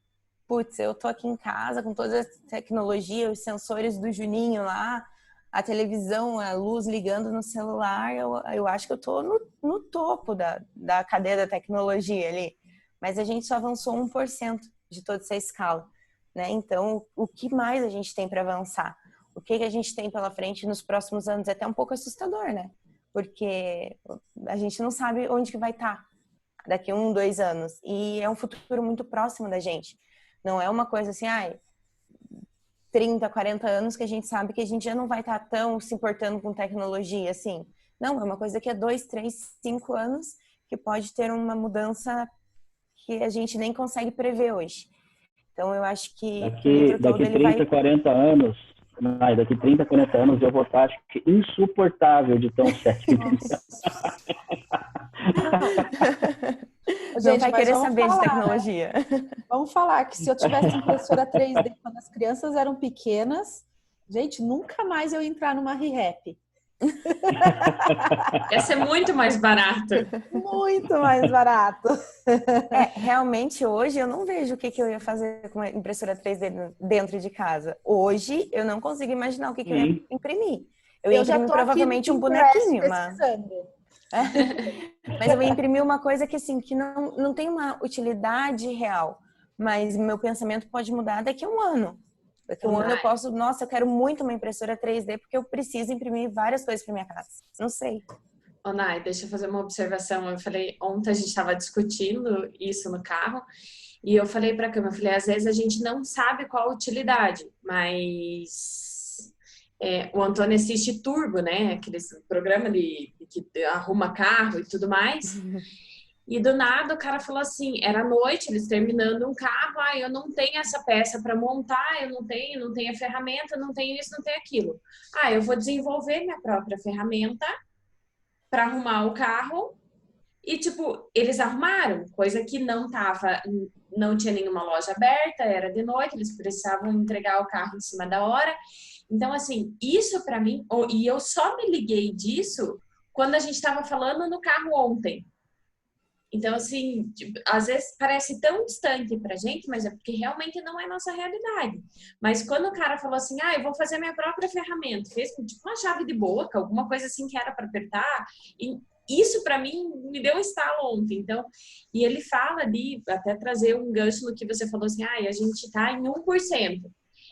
Speaker 4: putz, eu tô aqui em casa com toda a tecnologia, os sensores do Juninho lá, a televisão, a luz ligando no celular, eu acho que eu tô no topo da cadeia da tecnologia ali. Mas a gente só avançou 1% de toda essa escala, né? Então, o que mais a gente tem para avançar? O que a gente tem pela frente nos próximos anos? É até um pouco assustador, né? Porque a gente não sabe onde que vai estar daqui 1, 2 anos. E é um futuro muito próximo da gente. Não é uma coisa assim, 30, 40 anos que a gente sabe que a gente já não vai estar tão se importando com tecnologia, assim. Não, é uma coisa que é 2, 3, 5 anos que pode ter uma mudança que a gente nem consegue prever hoje. Então, eu acho que
Speaker 3: daqui 30, 40 anos, daqui 30, 40 anos eu vou estar, acho que, insuportável de tão certo.
Speaker 4: A gente vai querer saber de tecnologia.
Speaker 1: Né? Vamos falar que se eu tivesse impressora 3D quando as crianças eram pequenas, gente, nunca mais eu ia entrar numa ReHap.
Speaker 2: Ia ser muito mais barato.
Speaker 1: Muito mais barato.
Speaker 4: Realmente hoje eu não vejo o que eu ia fazer com a impressora 3D dentro de casa. Hoje eu não consigo imaginar o que eu ia imprimir. Eu ia imprimir provavelmente um bonequinho, mas eu ia imprimir uma coisa que assim, que não tem uma utilidade real. Mas meu pensamento pode mudar daqui a um ano. Daqui a um ano eu posso, eu quero muito uma impressora 3D porque eu preciso imprimir várias coisas para minha casa. Não sei.
Speaker 2: Nai, deixa eu fazer uma observação. Eu falei, ontem a gente estava discutindo isso no carro e eu falei para a Cama, às vezes a gente não sabe qual a utilidade, mas o Antônio assiste Turbo, né? Aquele programa que arruma carro e tudo mais. E do nada o cara falou assim, era noite, eles terminando um carro, eu não tenho essa peça para montar, eu não tenho a ferramenta, não tenho isso, não tenho aquilo. Eu vou desenvolver minha própria ferramenta para arrumar o carro. E, eles arrumaram, coisa que não tinha nenhuma loja aberta, era de noite, eles precisavam entregar o carro em cima da hora. Então, assim, isso para mim, e eu só me liguei disso quando a gente estava falando no carro ontem. Então, assim, às vezes parece tão distante pra gente, mas é porque realmente não é nossa realidade. Mas quando o cara falou assim, eu vou fazer minha própria ferramenta, fez uma chave de boca, alguma coisa assim que era para apertar, e isso para mim me deu um estalo ontem. Então, e ele fala de até trazer um gancho no que você falou assim, a gente tá em 1%.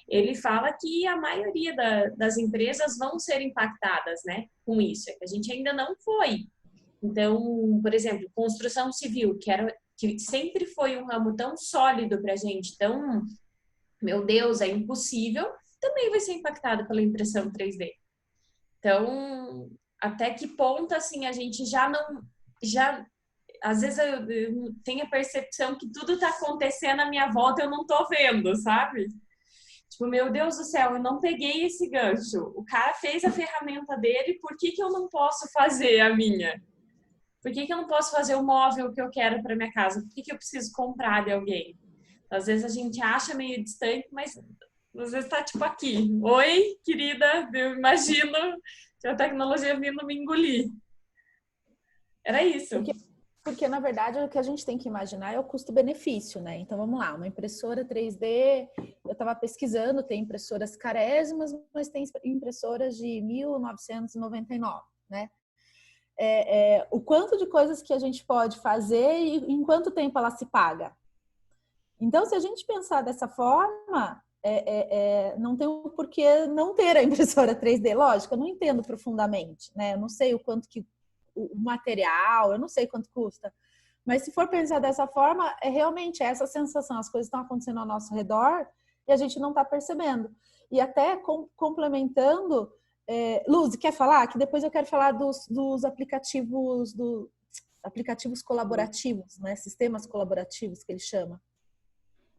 Speaker 2: Ele fala que a maioria das empresas vão ser impactadas, né, com isso. É que a gente ainda não foi. Então, por exemplo, construção civil, que sempre foi um ramo tão sólido para a gente, tão, meu Deus, é impossível, também vai ser impactado pela impressão 3D. Então, até que ponto, assim, a gente às vezes eu tenho a percepção que tudo está acontecendo à minha volta e eu não estou vendo, sabe? Meu Deus do céu, eu não peguei esse gancho. O cara fez a ferramenta dele, por que eu não posso fazer a minha? Por que eu não posso fazer o móvel que eu quero para minha casa? Por que eu preciso comprar de alguém? Às vezes a gente acha meio distante, mas às vezes está aqui. Oi, querida, eu imagino a tecnologia vindo me engolir. Era isso.
Speaker 1: porque na verdade o que a gente tem que imaginar é o custo-benefício, né? Então vamos lá, uma impressora 3D, eu estava pesquisando, tem impressoras carésimas, mas tem impressoras de 1999, né? O quanto de coisas que a gente pode fazer e em quanto tempo ela se paga. Então, se a gente pensar dessa forma, não tem o porquê não ter a impressora 3D. Lógico, eu não entendo profundamente, né? Eu não sei o quanto que o material, eu não sei quanto custa. Mas se for pensar dessa forma, realmente essa sensação, as coisas estão acontecendo ao nosso redor e a gente não está percebendo. E até complementando, Luz, quer falar? Que depois eu quero falar dos aplicativos, aplicativos colaborativos, né? Sistemas colaborativos que ele chama.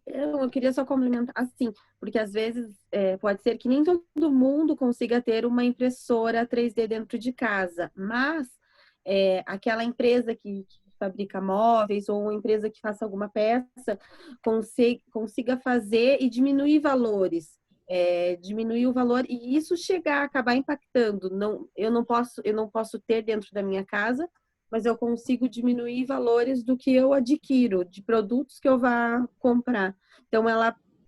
Speaker 7: Eu queria só complementar assim, porque às vezes pode ser que nem todo mundo consiga ter uma impressora 3D dentro de casa, mas aquela empresa que fabrica móveis ou uma empresa que faça alguma peça consiga fazer e diminuir valores. Diminuir o valor e isso acabar impactando. Eu não posso ter dentro da minha casa, mas eu consigo diminuir valores do que eu adquiro, de produtos que eu vá comprar. Então,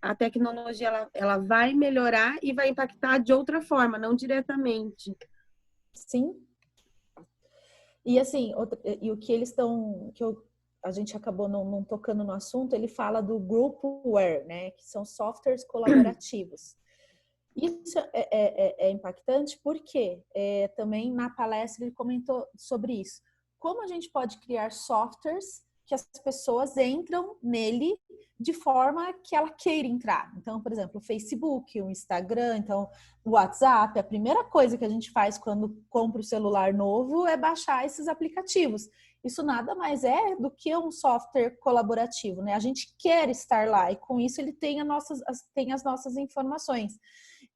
Speaker 7: a tecnologia ela vai melhorar e vai impactar de outra forma, não diretamente.
Speaker 1: Sim. E assim, e o que eles estão, a gente acabou não tocando no assunto, ele fala do Groupware, né? Que são softwares colaborativos. Isso é impactante porque também na palestra ele comentou sobre isso. Como a gente pode criar softwares que as pessoas entram nele de forma que ela queira entrar. Então, por exemplo, o Facebook, o Instagram, então o WhatsApp, a primeira coisa que a gente faz quando compra o celular novo é baixar esses aplicativos. Isso nada mais é do que um software colaborativo, né? A gente quer estar lá e com isso ele tem as nossas informações.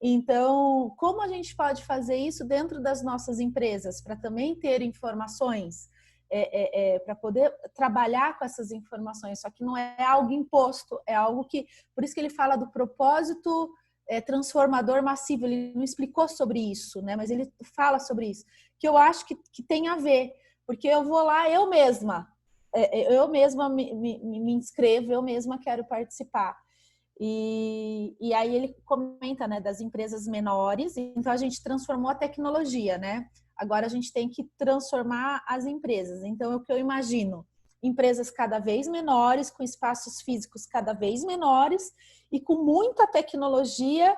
Speaker 1: Então, como a gente pode fazer isso dentro das nossas empresas para também ter informações? Para poder trabalhar com essas informações, só que não é algo imposto, é algo que, por isso que ele fala do propósito transformador massivo, ele não explicou sobre isso, né? Mas ele fala sobre isso, que eu acho que tem a ver, porque eu vou lá eu mesma me inscrevo, eu mesma quero participar. E aí ele comenta, né, das empresas menores, então a gente transformou a tecnologia, né? Agora a gente tem que transformar as empresas. Então, é o que eu imagino. Empresas cada vez menores, com espaços físicos cada vez menores e com muita tecnologia,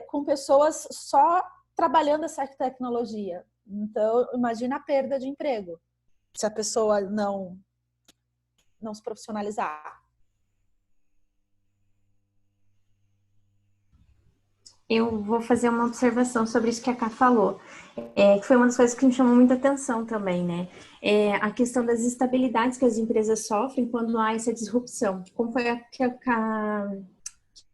Speaker 1: com pessoas só trabalhando essa tecnologia. Então, imagina a perda de emprego se a pessoa não se profissionalizar.
Speaker 4: Eu vou fazer uma observação sobre isso que a Ká falou, que foi uma das coisas que me chamou muita atenção também, né? A questão das instabilidades que as empresas sofrem quando há essa disrupção. Como foi a que a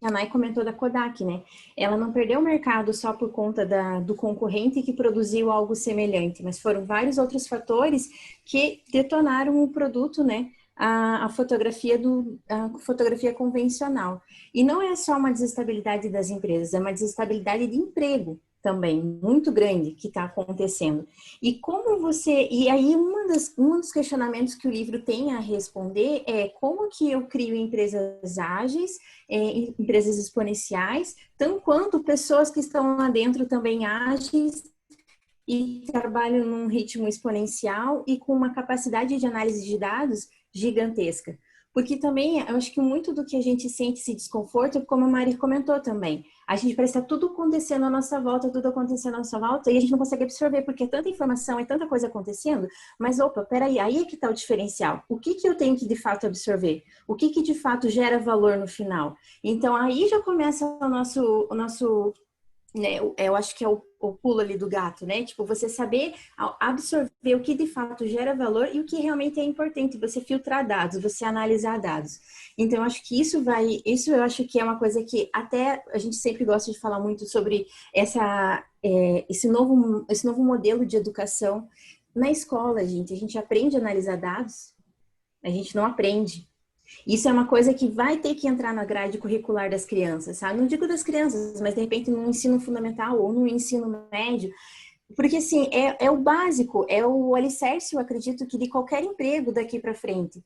Speaker 4: Nai comentou da Kodak, né? Ela não perdeu o mercado só por conta do concorrente que produziu algo semelhante, mas foram vários outros fatores que detonaram o produto, né? A fotografia convencional. E não é só uma desestabilidade das empresas, é uma desestabilidade de emprego também, muito grande, que está acontecendo. E como e aí um dos questionamentos que o livro tem a responder é como que eu crio empresas ágeis, empresas exponenciais, tanto quanto pessoas que estão lá dentro também ágeis e trabalham num ritmo exponencial e com uma capacidade de análise de dados gigantesca. Porque também, eu acho que muito do que a gente sente esse desconforto, como a Mari comentou também, a gente parece que está tudo acontecendo à nossa volta, e a gente não consegue absorver, porque é tanta informação, é tanta coisa acontecendo, mas opa, peraí, aí é que está o diferencial. O que eu tenho que de fato absorver? O que de fato gera valor no final? Então, aí já começa o nosso né, eu acho que é o pulo ali do gato, né? Tipo, você saber absorver o que de fato gera valor e o que realmente é importante, você filtrar dados, você analisar dados. Então, eu acho que isso eu acho que é uma coisa que até a gente sempre gosta de falar muito sobre esse novo modelo de educação na escola, gente. A gente aprende a analisar dados, a gente não aprende. Isso é uma coisa que vai ter que entrar na grade curricular das crianças, sabe? Não digo das crianças, mas de repente no ensino fundamental ou no ensino médio, Porque, assim, é o básico, é o alicerce, eu acredito, que de qualquer emprego daqui para frente.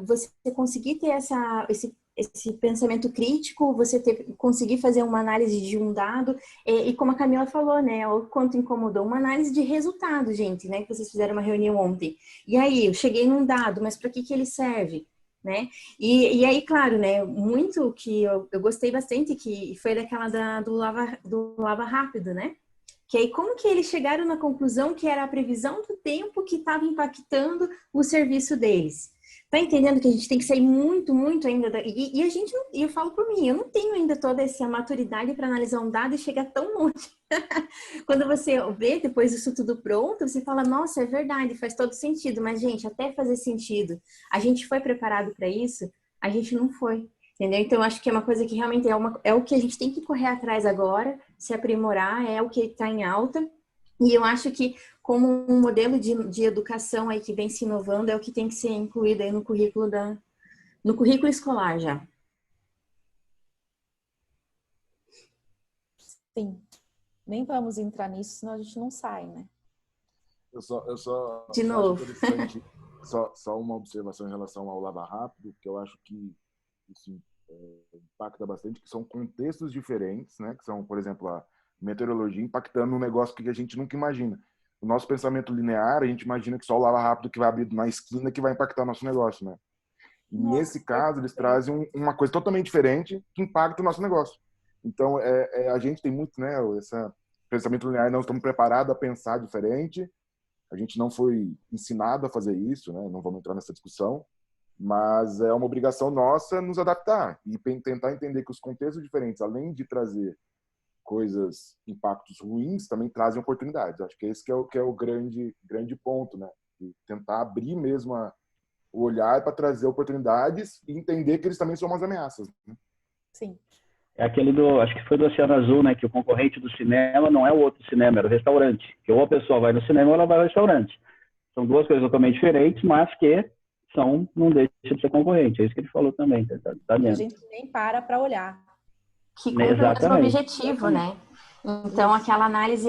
Speaker 4: Você conseguir ter esse pensamento crítico, conseguir fazer uma análise de um dado, e como a Camila falou, né, o quanto incomodou, uma análise de resultado, gente, né, que vocês fizeram uma reunião ontem. E aí, eu cheguei num dado, mas para que ele serve? Né? E aí, claro, né, muito que eu gostei bastante, que foi daquela do lava rápido, né? Que aí, como que eles chegaram na conclusão que era a previsão do tempo que estava impactando o serviço deles? Tá entendendo que a gente tem que sair muito, muito ainda e a gente não, e eu falo por mim, eu não tenho ainda toda essa maturidade para analisar um dado e chegar tão longe. Quando você vê depois disso tudo pronto, você fala, nossa, é verdade, faz todo sentido, mas gente, até fazer sentido, a gente foi preparado para isso? A gente não foi. Entendeu? Então, eu acho que é uma coisa que realmente é o que a gente tem que correr atrás agora, se aprimorar, é o que está em alta. E eu acho que, como um modelo de educação aí que vem se inovando, é o que tem que ser incluído aí no currículo escolar já.
Speaker 1: Sim. Nem vamos entrar nisso, senão a gente não sai, né?
Speaker 5: Eu só
Speaker 4: De novo.
Speaker 5: acho interessante, só uma observação em relação ao Lava Rápido, que eu acho que isso impacta bastante, que são contextos diferentes, né? Que são, por exemplo, a meteorologia impactando um negócio que a gente nunca imagina. O nosso pensamento linear, a gente imagina que só o lava rápido que vai abrir na esquina que vai impactar o nosso negócio, né? E nesse caso, eles trazem uma coisa totalmente diferente que impacta o nosso negócio. Então, a gente tem muito, né? Esse pensamento linear, não estamos preparados a pensar diferente. A gente não foi ensinado a fazer isso, né? Não vamos entrar nessa discussão. Mas é uma obrigação nossa nos adaptar e tentar entender que os contextos diferentes, além de trazer coisas, impactos ruins, também trazem oportunidades. Acho que esse que é o grande ponto, né? E tentar abrir mesmo o olhar para trazer oportunidades e entender que eles também são umas ameaças. Né?
Speaker 1: Sim.
Speaker 3: É aquele acho que foi do Oceano Azul, né? Que o concorrente do cinema não é o outro cinema, era o restaurante. Que ou a pessoa vai no cinema ou ela vai ao restaurante. São duas coisas totalmente diferentes, mas que não deixa de ser concorrente. É isso que ele falou também. Tá
Speaker 1: a gente nem para olhar.
Speaker 4: Que cumpre o mesmo objetivo, né? Então, aquela análise,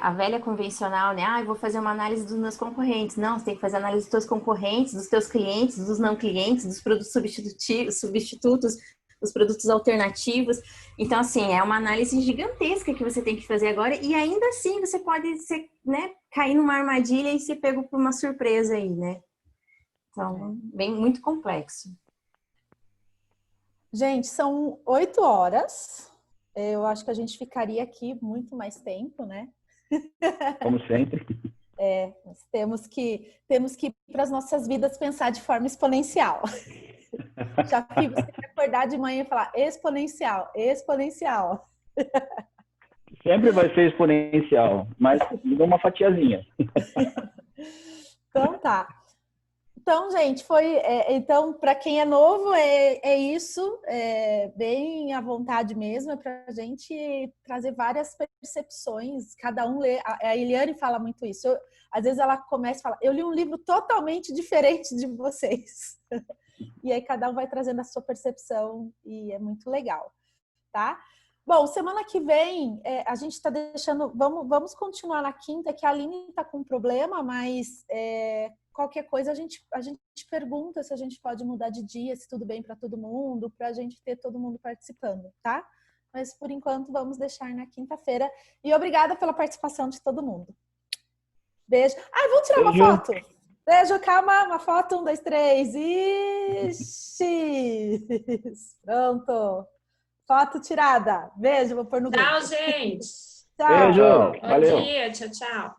Speaker 4: a velha convencional, né? Eu vou fazer uma análise dos meus concorrentes. Não, você tem que fazer análise dos teus concorrentes, dos teus clientes, dos não clientes, dos produtos substitutos, dos produtos alternativos. Então, assim, é uma análise gigantesca que você tem que fazer agora e ainda assim você pode cair numa armadilha e ser pego por uma surpresa aí, né? Então, bem, muito complexo.
Speaker 1: Gente, são 8 horas. Eu acho que a gente ficaria aqui muito mais tempo, né?
Speaker 3: Como sempre.
Speaker 1: Nós temos que ir para as nossas vidas pensar de forma exponencial. Já que você vai acordar de manhã e falar exponencial, exponencial.
Speaker 3: Sempre vai ser exponencial, mas uma fatiazinha.
Speaker 1: Então tá. Então, gente, então, para quem é novo, é isso, bem à vontade mesmo, é para a gente trazer várias percepções, cada um lê. A Eliane fala muito isso. Às vezes ela começa e fala, eu li um livro totalmente diferente de vocês. E aí cada um vai trazendo a sua percepção e é muito legal, tá? Bom, semana que vem a gente está deixando. Vamos continuar na quinta, que a Aline está com um problema, mas qualquer coisa a gente pergunta se a gente pode mudar de dia, se tudo bem para todo mundo, para a gente ter todo mundo participando, tá? Mas por enquanto vamos deixar na quinta-feira. E obrigada pela participação de todo mundo. Beijo. Vamos tirar uma foto? Beijo, calma, uma foto, 1, 2, 3. Ixi! Pronto. Foto tirada. Beijo, vou pôr no grupo.
Speaker 2: Tchau, gente.
Speaker 1: Tchau.
Speaker 3: Beijo.
Speaker 2: Bom
Speaker 3: Valeu.
Speaker 2: dia. Tchau, tchau.